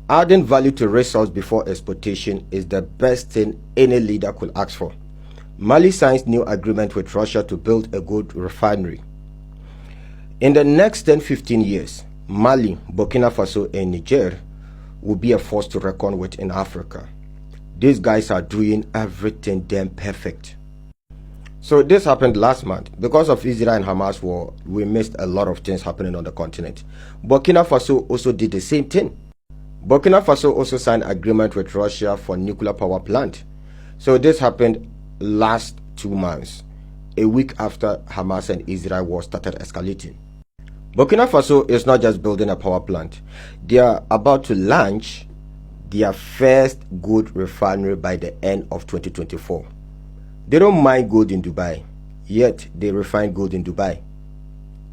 Adding value to resource before exploitation is the best thing any leader could ask for. Mali signs new agreement with Russia to build a gold refinery. In the next 10-15 years, Mali, Burkina Faso, and Niger will be a force to reckon with in Africa. These guys are doing everything damn perfect. So this happened last month. Because of Israel and Hamas war, we missed a lot of things happening on the continent. Burkina Faso also did the same thing. Burkina Faso also signed agreement with Russia for nuclear power plant. So this happened last 2 months, a week after Hamas and Israel war started escalating. Burkina Faso is not just building a power plant. They are about to launch their first gold refinery by the end of 2024. They don't mine gold in Dubai, yet they refine gold in Dubai.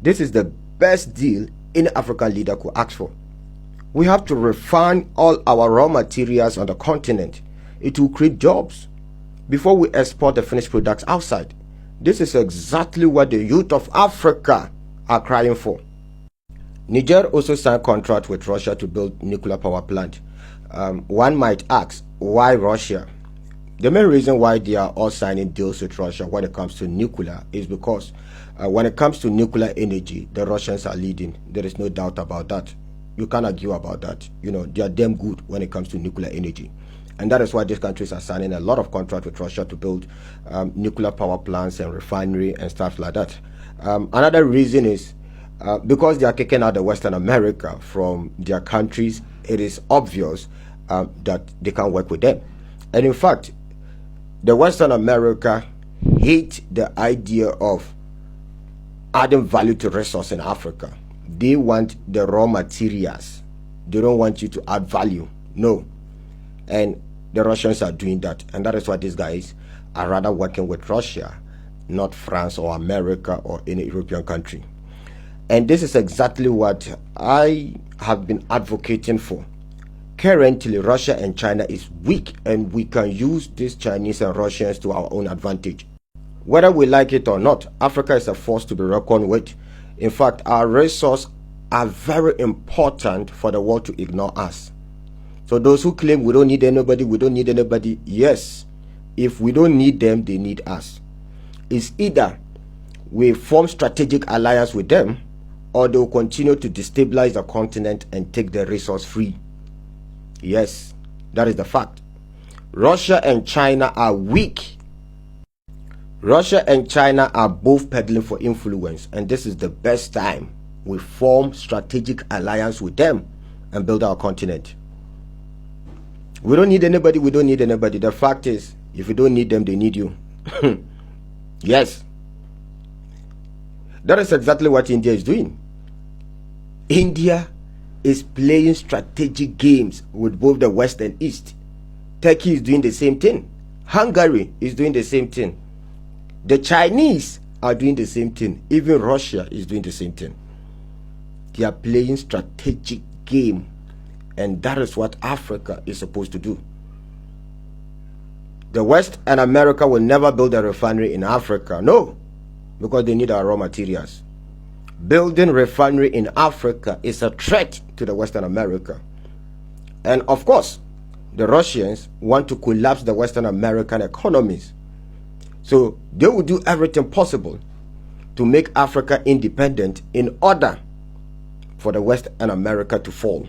This is the best deal any African leader could ask for. We have to refine all our raw materials on the continent. It will create jobs before we export the finished products outside. This is exactly what the youth of Africa are crying for. Niger also signed contract with Russia to build nuclear power plant. One might ask, why Russia? The main reason why they are all signing deals with Russia when it comes to nuclear is because when it comes to nuclear energy, the Russians are leading. There is no doubt about that. You can't argue about that. You know, they are damn good when it comes to nuclear energy. And that is why these countries are signing a lot of contracts with Russia to build nuclear power plants and refinery and stuff like that. Another reason is because they are kicking out the Western America from their countries, it is obvious that they can't work with them. And in fact, the Western America hate the idea of adding value to resource in Africa. They want the raw materials. They don't want you to add value. No. And the Russians are doing that. And that is why these guys are rather working with Russia, not France or America or any European country. And this is exactly what I have been advocating for. Currently, Russia and China is weak, and we can use these Chinese and Russians to our own advantage. Whether we like it or not, Africa is a force to be reckoned with. In fact, our resources are very important for the world to ignore us. So those who claim we don't need anybody, yes, if we don't need them, they need us. It's either we form strategic alliance with them, or they will continue to destabilize the continent and take the resource free. Yes, that is the fact. Russia and China are weak. Russia and China are both peddling for influence, and this is the best time we form strategic alliance with them and build our continent. We don't need anybody. The fact is, if you don't need them, they need you. Yes. That is exactly what India is doing. India is playing strategic games with both the West and East. Turkey is doing the same thing. Hungary is doing the same thing. The Chinese are doing the same thing. Even Russia is doing the same thing. They are playing strategic game. And that is what Africa is supposed to do. The West and America will never build a refinery in Africa. No. Because they need our raw materials. Building refinery in Africa is a threat to the Western America. And of course, the Russians want to collapse the Western American economies. So they will do everything possible to make Africa independent in order for the West and America to fall.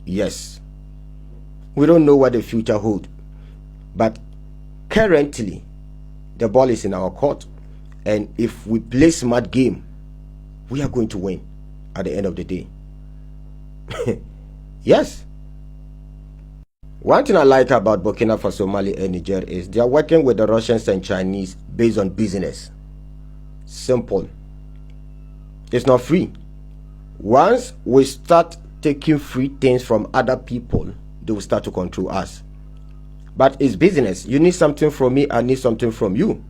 Yes. We don't know what the future holds. But currently, the ball is in our court. And if we play smart game, we are going to win at the end of the day. Yes. One thing I like about Burkina Faso, Mali, and Niger is they are working with the Russians and Chinese based on business. Simple. It's not free. Once we start taking free things from other people, they will start to control us. But it's business. You need something from me, I need something from you.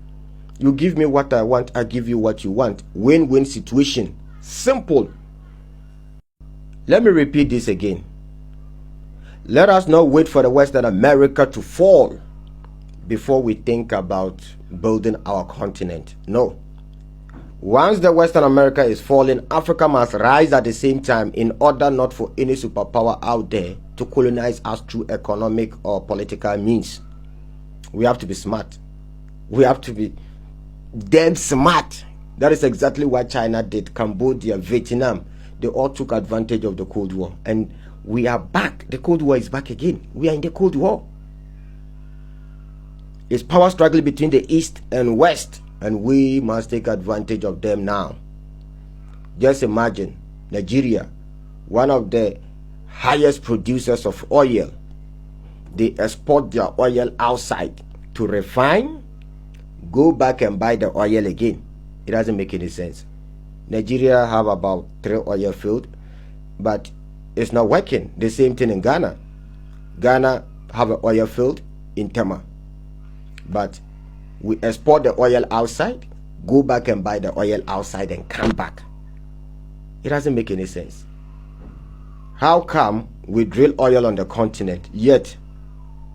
You give me what I want, I give you what you want. Win-win situation. Simple. Let me repeat this again. Let us not wait for the Western America to fall before we think about building our continent. No. Once the Western America is falling, Africa must rise at the same time in order not for any superpower out there to colonize us through economic or political means. We have to be smart. We have to be damn smart. That is exactly what China did. Cambodia, Vietnam, they all took advantage of the Cold War. And we are back. The Cold War is back again. We are in the Cold War. It's power struggle between the East and West, and we must take advantage of them now. Just imagine Nigeria, one of the highest producers of oil. They export their oil outside to refine, go back and buy the oil again. It doesn't make any sense. Nigeria have about 3 oil fields, but it's not working. The same thing in Ghana. Ghana have an oil field in Tema, but we export the oil outside, go back and buy the oil outside and come back. It doesn't make any sense. How come we drill oil on the continent, yet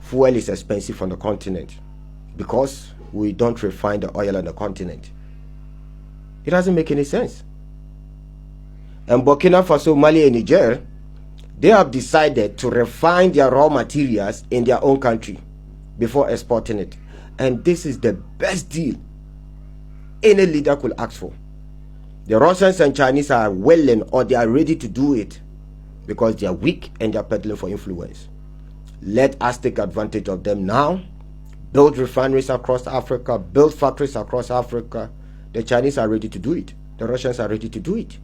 fuel is expensive on the continent? Because we don't refine the oil on the continent. It doesn't make any sense. And Burkina Faso, Mali, and Niger, they have decided to refine their raw materials in their own country before exporting it. And this is the best deal any leader could ask for. The Russians and Chinese are willing, or they are ready to do it, because they are weak and they are peddling for influence. Let us take advantage of them now. Build refineries across Africa, build factories across Africa. The Chinese are ready to do it. The Russians are ready to do it,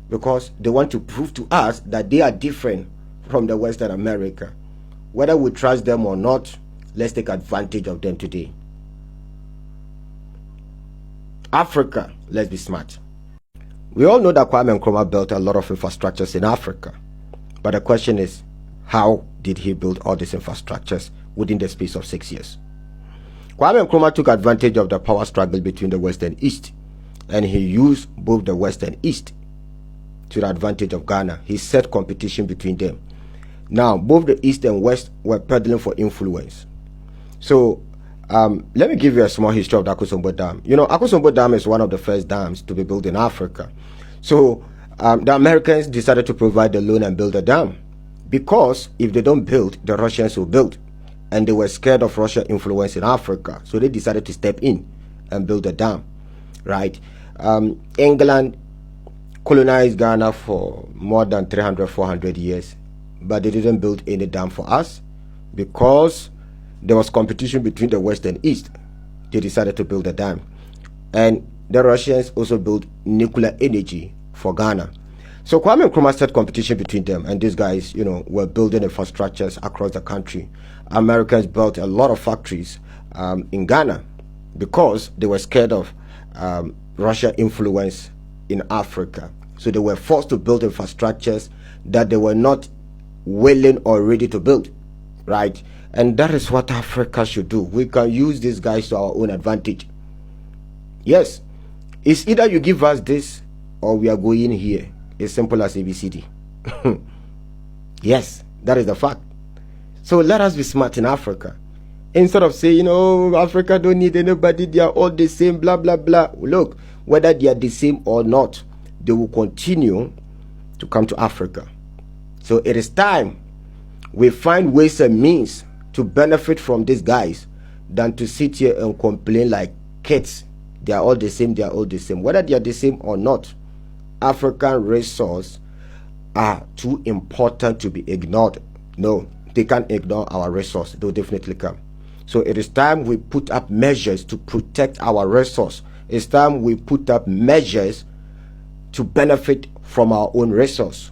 because they want to prove to us that they are different from the Western America. Whether we trust them or not, let's take advantage of them today. Africa, let's be smart. We all know that Kwame Nkrumah built a lot of infrastructures in Africa. But the question is, how did he build all these infrastructures within the space of 6 years? Kwame Nkrumah took advantage of the power struggle between the West and East, and he used both the West and East to the advantage of Ghana. He set competition between them. Now, both the East and West were peddling for influence. So, let me give you a small history of the Akosombo Dam. You know, Akosombo Dam is one of the first dams to be built in Africa. So, the Americans decided to provide the loan and build a dam, because if they don't build, the Russians will build. And they were scared of Russian influence in Africa. So they decided to step in and build a dam, right? England colonized Ghana for more than 300, 400 years, but they didn't build any dam for us, because there was competition between the West and East. They decided to build a dam. And the Russians also built nuclear energy for Ghana. So Kwame Nkrumah set competition between them, and these guys, you know, were building infrastructures across the country. Americans built a lot of factories in Ghana because they were scared of Russia influence in Africa. So they were forced to build infrastructures that they were not willing or ready to build, right? And that is what Africa should do. We can use these guys to our own advantage. Yes, it's either you give us this or we are going here. It's simple as ABCD. Yes, that is the fact. So let us be smart in Africa. Instead of saying, oh, Africa don't need anybody, they are all the same, blah, blah, blah. Look, whether they are the same or not, they will continue to come to Africa. So it is time we find ways and means to benefit from these guys than to sit here and complain like kids. They are all the same, they are all the same. Whether they are the same or not, African resources are too important to be ignored. No, they can't ignore our resource. They'll definitely come. So it is time we put up measures to protect our resource. It's time we put up measures to benefit from our own resource.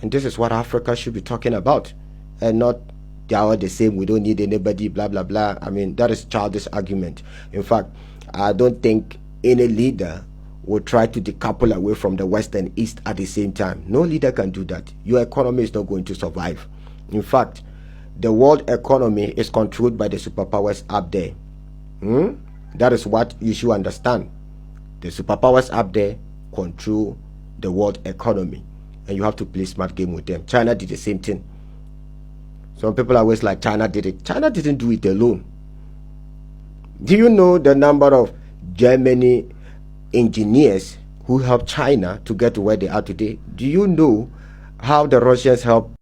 And this is what Africa should be talking about, and not they are all the same, we don't need anybody, blah, blah, blah. I mean, that is childish argument. In fact, I don't think any leader will try to decouple away from the West and East at the same time. No leader can do that. Your economy is not going to survive. In fact, the world economy is controlled by the superpowers up there. That is what you should understand. The superpowers up there control the world economy, and you have to play smart game with them. China did the same thing. Some people are always like, China did it. China didn't do it alone. Do you know the number of Germany engineers who helped China to get to where they are today? Do you know how the Russians helped